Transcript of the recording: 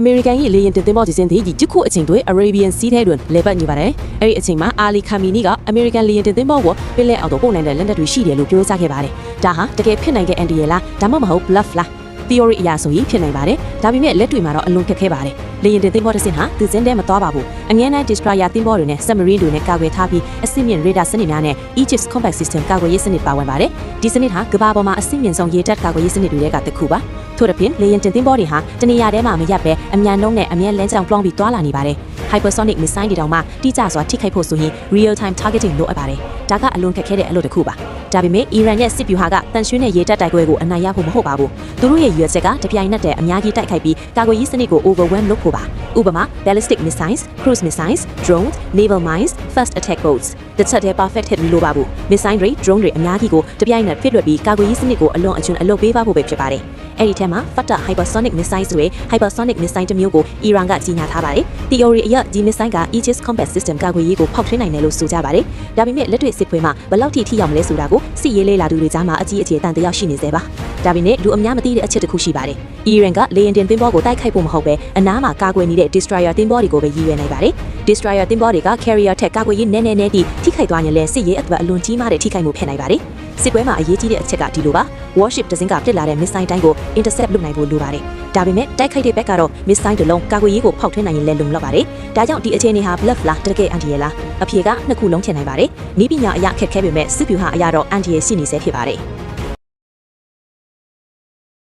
American ရဲ့လေယာဉ်တင်သင်္ဘောကြီးစင်းသည်ယခုအချိန်တွင် Arabian Sea ထဲတွင်လေပတ်နေပါတယ်။အဲဒီအချိန်မှာ Ali Khamenei က American လေယာဉ်တင်သင်္ဘောကိုပင်လယ်အော်သို့ပို့နိုင်တဲ့လက်နက်တွေရှိတယ်လို့ပြောကြားခဲ့ပါတယ်။ဒါဟာတကယ်ဖြစ်နိုင်တဲ့အန်ဒီရယ်လားဒါမှမဟုတ် bluff လား theory အရာဆိုရင်ဖြစ်နိုင်ပါတယ်။ဒါပေမဲ့လက်တွေ့မှာတော့အလွန်ခက်ခဲပါတယ်။လေယာဉ်တင်သင်္ဘောတစ်စင်းဟာသူစင်းထဲမသွားပါဘူး။အငြင်းတိုင်း destroyer သင်္ဘောတွေနဲ့ submarine တွေနဲ့ကာကွယ်ထားပြီးအဆင့်မြင့် radar စနစ်များနဲ့ Aegis Combat System ကာကွယ်ရေးစနစ်ပါဝင်ပါတယ်။ဒီစနစ်ဟာကမ္ဘာပေါ်မှာအဆင့်မြင့်ဆုံးရေတပ်ကာကွယ်ရေးစနစ်တွေကတစ်ခုပါ။ထို့အပြင်လေယာဉ်တင်သင်္ဘောတွေဟာတနေရာထဲမှာမရပ်ပဲအမြန်နှုန်းနဲ့အမြန်လမ်းကြောင်းပြောင်းပြီးသွားလာနေပါတယ်။ hypersonic missile တွေတောင်မှတိကျစွာထိခိုက်ဖို့ဆိုရင် real time targeting လုပ်အပ်ပါတယ်။ဒါကအလွန်ခက်ခဲတဲ့အလုပ်တစ်ခုပါ။ဒါပေမဲ့အီရန်ရဲ့စစ်ဗျူဟာကတန်ရှင်းတဲ့ရေတပ်တိုက်ပွဲကိုအနိုင်ရဖို့မဟုတ်ပါဘူး။သူတို့ရဲ့ရွေးချယ်ကတပြိုင်နက်တည်းအများကြီးတိုက်ခိုက်ပြီးကာကွယ်ရေးစနစ်ကို overwhelm လုပ်ဖို့ပါ။ဥပမာ ballistic missiles, cruise missiles, drones, naval mines, fast attack boats တချက်တည်း perfect hit လို့ပါဘူး။ missile တွေ drone တွေအများကြီးကိုတပြိုင်နက်ဖိလွှတ်ပြီးကာကွယ်ရေးစနစ်ကိုအလွန်အကျွံအလုပ်ပေးဖို့ပဲဖြစ်ပါတယ်။အဲ့ဒီထဲမှာ Fatah hypersonic missiles တွေ hypersonic missile တစ်မျိုးကိုအီရန်ကကြီးညာထားပါတယ်။ theory အရဒီ missile က Aegis Combat System ကာကွယ်ရေးကိုဖောက်ထွင်းနိုင်တယ်လို့ဆိုကြပါတယ်။ဒါပေမဲ့လက်တွေ့စစ်ပွဲမှာဘယ်လောက်ထိရောက်မလဲဆိုတာကိုစစ်ရေးလေးလာသူတွေကြားမှာအကြီးအကျယ်တန်တရားရှိနေသေးပါ။ဒါပေမဲ့လူအများမသိတဲ့အချက်တစ်ခုရှိပါတယ်။အီရန်ကလေယာဉ်တင်သင်္ဘောကိုတိုက်ခိုက်ဖို့မဟုတ်ပဲအနားမှာကာကွယ်နေတဲ့ destroyer သင်္ဘောတွေကိုပဲရည်ရွယ်နိုင်ပါတယ်။ destroyer သင်္ဘောတွေက carrier ထက်ကာကွယ်ရေးနည်းနည်းတိထိခိုက်သွားရင်လည်းစစ်ရေးအတွက်အလွန်ကြီးမားတဲ့ထိခိုက်မှုဖြစ်နိုင်ပါတယ်။စစ်ပွဲမှာအရေးကြီးတဲ့အချက်ကဒီလိုပါ warship တစ်စင်းကပြစ်လာတဲ့ missile တိုင်းကို intercept လုပ်နိုင်ဖို့လိုပါတယ်။ဒါပေမဲ့တိုက်ခိုက်တဲ့ဘက်ကတော့ missile တစ်လုံးကာကွယ်ရေးကိုဖောက်ထွင်းနိုင်ရင်လည်းလုံလောက်ပါတယ်။ဒါကြောင့်ဒီအခြေအနေဟာ bluff လားတကယ်အန်တီရယ်လားအဖြေကနှစ်ခုလုံးဖြစ်နိုင်ပါတယ်။ဤပညာအရာခက်ခဲပေမဲ့စစ်ဗျူဟာအရာတော့အန်တီရယ်ရှိနေစေဖြစ်ပါတယ်။